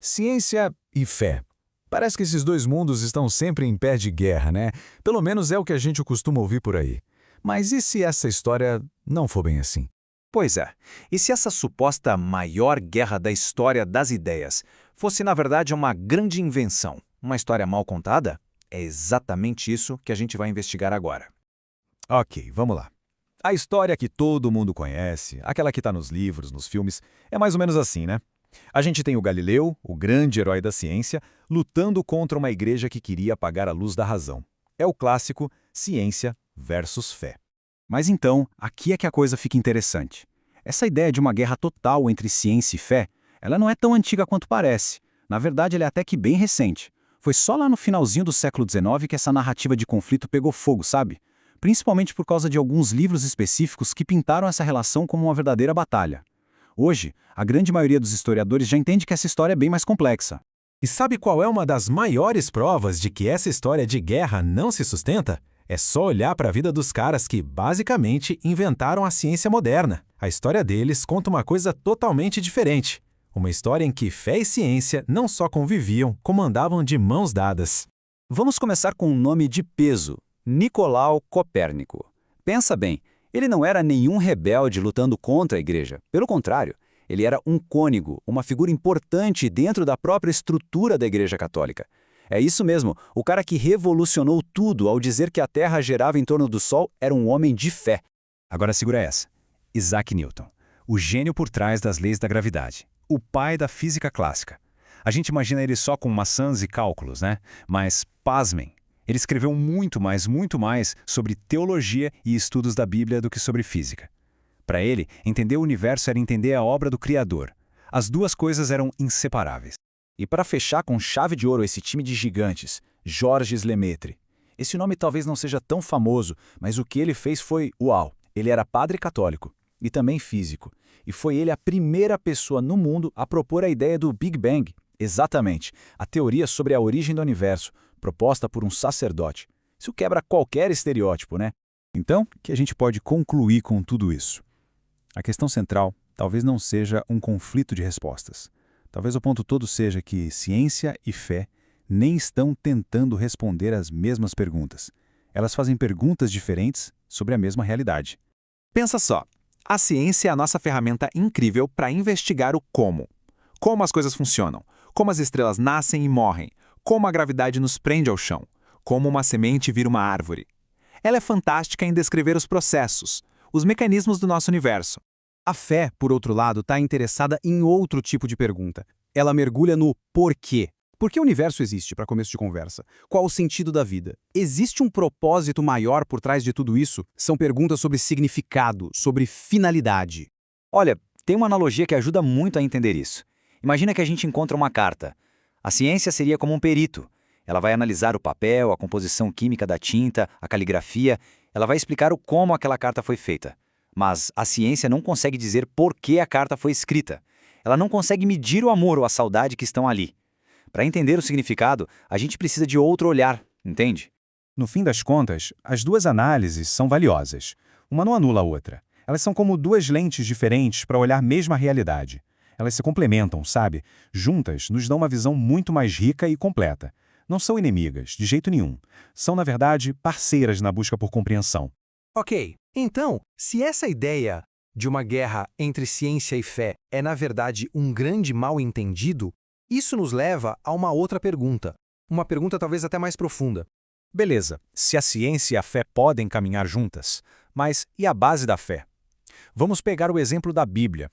Ciência e fé. Parece que esses dois mundos estão sempre em pé de guerra, né? Pelo menos é o que a gente costuma ouvir por aí. Mas e se essa história não for bem assim? Pois é. E se essa suposta maior guerra da história das ideias fosse, na verdade, uma grande invenção, uma história mal contada? É exatamente isso que a gente vai investigar agora. Ok, vamos lá. A história que todo mundo conhece, aquela que está nos livros, nos filmes, é mais ou menos assim, né? A gente tem o Galileu, o grande herói da ciência, lutando contra uma igreja que queria apagar a luz da razão. É o clássico ciência versus fé. Mas então, aqui é que a coisa fica interessante. Essa ideia de uma guerra total entre ciência e fé, ela não é tão antiga quanto parece. Na verdade, ela é até que bem recente. Foi só lá no finalzinho do século XIX que essa narrativa de conflito pegou fogo, sabe? Principalmente por causa de alguns livros específicos que pintaram essa relação como uma verdadeira batalha. Hoje, a grande maioria dos historiadores já entende que essa história é bem mais complexa. E sabe qual é uma das maiores provas de que essa história de guerra não se sustenta? É só olhar para a vida dos caras que, basicamente, inventaram a ciência moderna. A história deles conta uma coisa totalmente diferente. Uma história em que fé e ciência não só conviviam, como andavam de mãos dadas. Vamos começar com um nome de peso: Nicolau Copérnico. Pensa bem, ele não era nenhum rebelde lutando contra a igreja. Pelo contrário, ele era um cônego, uma figura importante dentro da própria estrutura da Igreja Católica. É isso mesmo, o cara que revolucionou tudo ao dizer que a Terra girava em torno do Sol era um homem de fé. Agora segura essa. Isaac Newton, o gênio por trás das leis da gravidade, o pai da física clássica. A gente imagina ele só com maçãs e cálculos, né? Mas, pasmem, ele escreveu muito mais sobre teologia e estudos da Bíblia do que sobre física. Para ele, entender o universo era entender a obra do Criador. As duas coisas eram inseparáveis. E para fechar com chave de ouro esse time de gigantes, Georges Lemaitre. Esse nome talvez não seja tão famoso, mas o que ele fez foi uau. Ele era padre católico e também físico. E foi ele a primeira pessoa no mundo a propor a ideia do Big Bang. Exatamente, a teoria sobre a origem do universo, proposta por um sacerdote. Isso quebra qualquer estereótipo, né? Então, o que a gente pode concluir com tudo isso? A questão central talvez não seja um conflito de respostas. Talvez o ponto todo seja que ciência e fé nem estão tentando responder as mesmas perguntas. Elas fazem perguntas diferentes sobre a mesma realidade. Pensa só, a ciência é a nossa ferramenta incrível para investigar o como. Como as coisas funcionam, como as estrelas nascem e morrem, como a gravidade nos prende ao chão, como uma semente vira uma árvore. Ela é fantástica em descrever os processos, os mecanismos do nosso universo. A fé, por outro lado, está interessada em outro tipo de pergunta. Ela mergulha no porquê. Por que o universo existe, para começo de conversa? Qual o sentido da vida? Existe um propósito maior por trás de tudo isso? São perguntas sobre significado, sobre finalidade. Olha, tem uma analogia que ajuda muito a entender isso. Imagina que a gente encontra uma carta. A ciência seria como um perito. Ela vai analisar o papel, a composição química da tinta, a caligrafia. Ela vai explicar o como aquela carta foi feita. Mas a ciência não consegue dizer por que a carta foi escrita. Ela não consegue medir o amor ou a saudade que estão ali. Para entender o significado, a gente precisa de outro olhar, entende? No fim das contas, as duas análises são valiosas. Uma não anula a outra. Elas são como duas lentes diferentes para olhar a mesma realidade. Elas se complementam, sabe? Juntas, nos dão uma visão muito mais rica e completa. Não são inimigas, de jeito nenhum. São, na verdade, parceiras na busca por compreensão. Ok, então, se essa ideia de uma guerra entre ciência e fé é, na verdade, um grande mal-entendido, isso nos leva a uma outra pergunta. Uma pergunta talvez até mais profunda. Beleza, se a ciência e a fé podem caminhar juntas, mas e a base da fé? Vamos pegar o exemplo da Bíblia.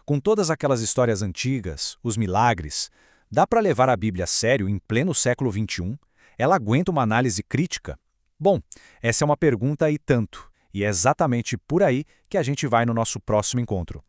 Com todas aquelas histórias antigas, os milagres, dá para levar a Bíblia a sério em pleno século XXI? Ela aguenta uma análise crítica? Bom, essa é uma pergunta e tanto, e é exatamente por aí que a gente vai no nosso próximo encontro.